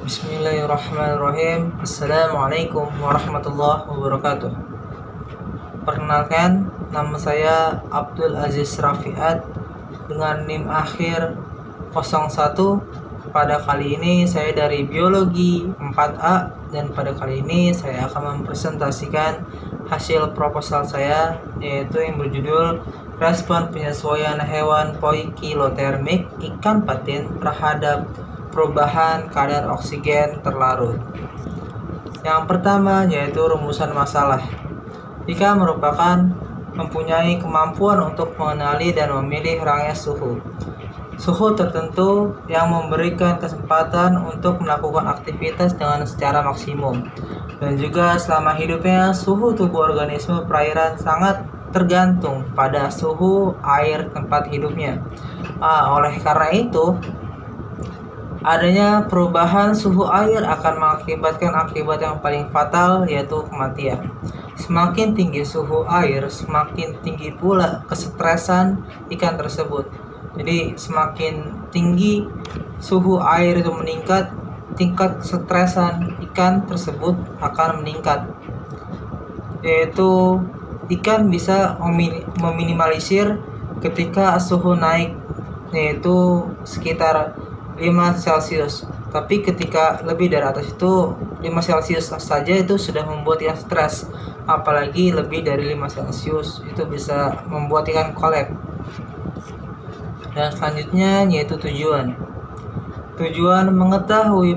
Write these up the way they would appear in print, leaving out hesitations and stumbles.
Bismillahirrahmanirrahim. Assalamualaikum warahmatullahi wabarakatuh. Perkenalkan, nama saya Abdul Aziz Rafiat dengan NIM akhir 01. Pada kali ini saya dari Biologi 4A dan pada kali ini saya akan mempresentasikan hasil proposal saya, yaitu yang berjudul Respon Penyesuaian Hewan Poikilotermik Ikan Patin Terhadap Perubahan kadar oksigen terlarut. Yang pertama yaitu rumusan masalah. Ikan mempunyai kemampuan untuk mengenali dan memilih rangnya suhu tertentu yang memberikan kesempatan untuk melakukan aktivitas dengan secara maksimum. Dan juga selama hidupnya, suhu tubuh organisme perairan sangat tergantung pada suhu air tempat hidupnya. Oleh karena itu, adanya perubahan suhu air akan mengakibatkan akibat yang paling fatal, yaitu kematian. Semakin tinggi suhu air, semakin tinggi pula kesetresan ikan tersebut. Jadi semakin tinggi suhu air itu meningkat, tingkat kesetresan ikan tersebut akan meningkat. Yaitu ikan bisa meminimalisir ketika suhu naik, yaitu sekitar 5 Celcius. Tapi ketika lebih dari atas itu 5 Celcius saja itu sudah membuat ikan stres, apalagi lebih dari 5 Celcius itu bisa membuat ikan kolap. Dan selanjutnya yaitu tujuan mengetahui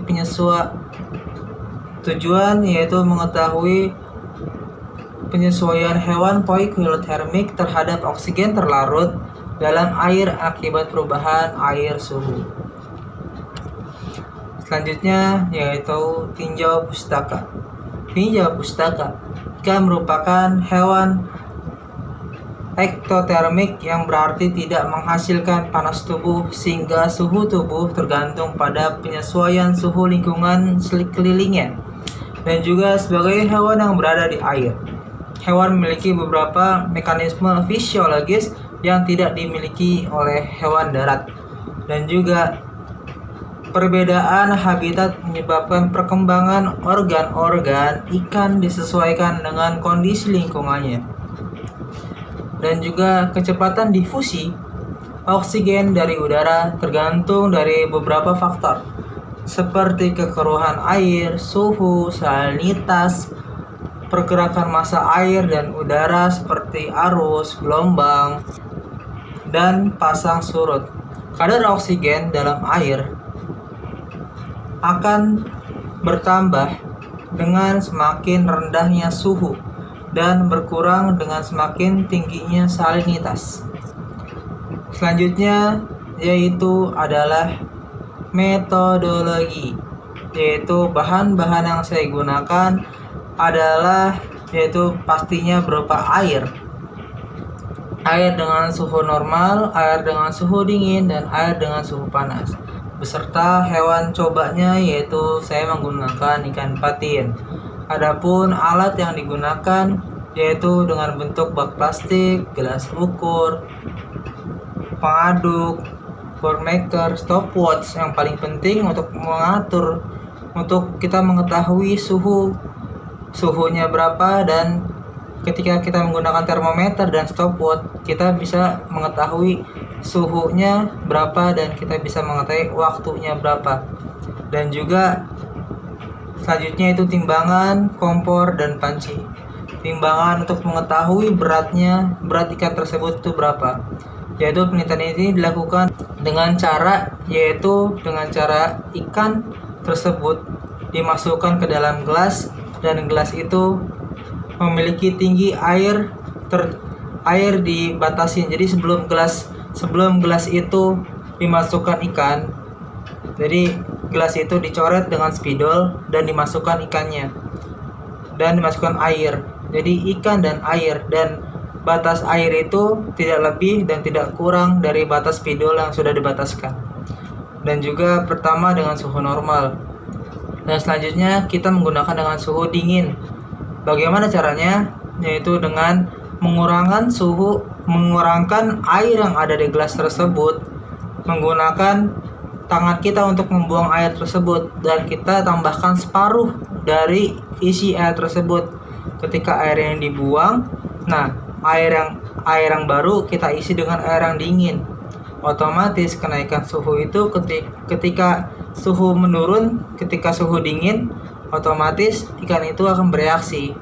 penyesuaian hewan poikilotermik terhadap oksigen terlarut dalam air akibat perubahan air suhu. Selanjutnya yaitu tinjau pustaka. Ikan merupakan hewan ektotermik yang berarti tidak menghasilkan panas tubuh, sehingga suhu tubuh tergantung pada penyesuaian suhu lingkungan sekelilingnya. Dan juga sebagai hewan yang berada di air, hewan memiliki beberapa mekanisme fisiologis yang tidak dimiliki oleh hewan darat. Dan juga perbedaan habitat menyebabkan perkembangan organ-organ ikan disesuaikan dengan kondisi lingkungannya. Dan juga kecepatan difusi oksigen dari udara tergantung dari beberapa faktor, seperti kekeruhan air, suhu, salinitas, pergerakan massa air dan udara seperti arus, gelombang, dan pasang surut. Kadar oksigen dalam air akan bertambah dengan semakin rendahnya suhu dan berkurang dengan semakin tingginya salinitas. Selanjutnya yaitu adalah metodologi, yaitu bahan-bahan yang saya gunakan adalah pastinya berupa air dengan suhu normal, air dengan suhu dingin, dan air dengan suhu panas. Beserta hewan cobanya, yaitu saya menggunakan ikan patin. Adapun alat yang digunakan yaitu dengan bentuk bak plastik, gelas ukur, pengaduk, board maker, stopwatch yang paling penting untuk kita mengetahui suhunya berapa. Dan ketika kita menggunakan termometer dan stopwatch, kita bisa mengetahui suhunya berapa dan kita bisa mengetahui waktunya berapa. Dan juga selanjutnya itu timbangan, kompor, dan panci. Timbangan untuk mengetahui berat ikan tersebut itu berapa. Yaitu penelitian ini dilakukan dengan cara ikan tersebut dimasukkan ke dalam gelas, dan gelas itu memiliki tinggi air dibatasi. Jadi sebelum gelas itu dimasukkan ikan, jadi gelas itu dicoret dengan spidol dan dimasukkan ikannya dan dimasukkan air. Jadi ikan dan air, dan batas air itu tidak lebih dan tidak kurang dari batas spidol yang sudah dibataskan. Dan juga pertama dengan suhu normal, dan selanjutnya kita menggunakan dengan suhu dingin. Bagaimana caranya? Yaitu dengan mengurangkan air yang ada di gelas tersebut menggunakan tangan kita untuk membuang air tersebut dan kita tambahkan separuh dari isi air tersebut. Ketika air yang dibuang, nah air yang baru kita isi dengan air yang dingin. Otomatis kenaikan suhu itu ketika suhu menurun, ketika suhu dingin, otomatis ikan itu akan bereaksi.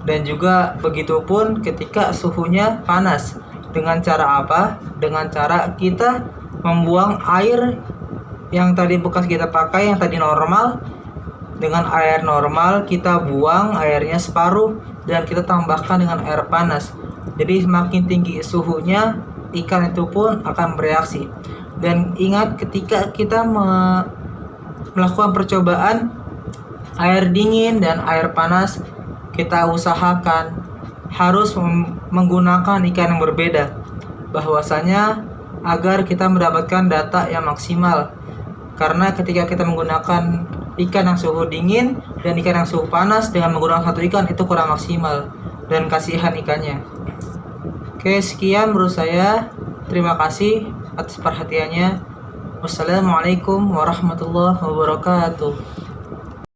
Dan juga begitupun ketika suhunya panas. Dengan cara apa? Dengan cara kita membuang air yang tadi bekas kita pakai, yang tadi normal, dengan air normal kita buang airnya separuh dan kita tambahkan dengan air panas. Jadi semakin tinggi suhunya, ikan itu pun akan bereaksi. Dan ingat, ketika kita melakukan percobaan air dingin dan air panas, kita usahakan harus menggunakan ikan yang berbeda, bahwasanya agar kita mendapatkan data yang maksimal. Karena ketika kita menggunakan ikan yang suhu dingin dan ikan yang suhu panas dengan menggunakan satu ikan, itu kurang maksimal dan kasihan ikannya. Oke, sekian menurut saya. Terima kasih atas perhatiannya. Wassalamualaikum warahmatullahi wabarakatuh.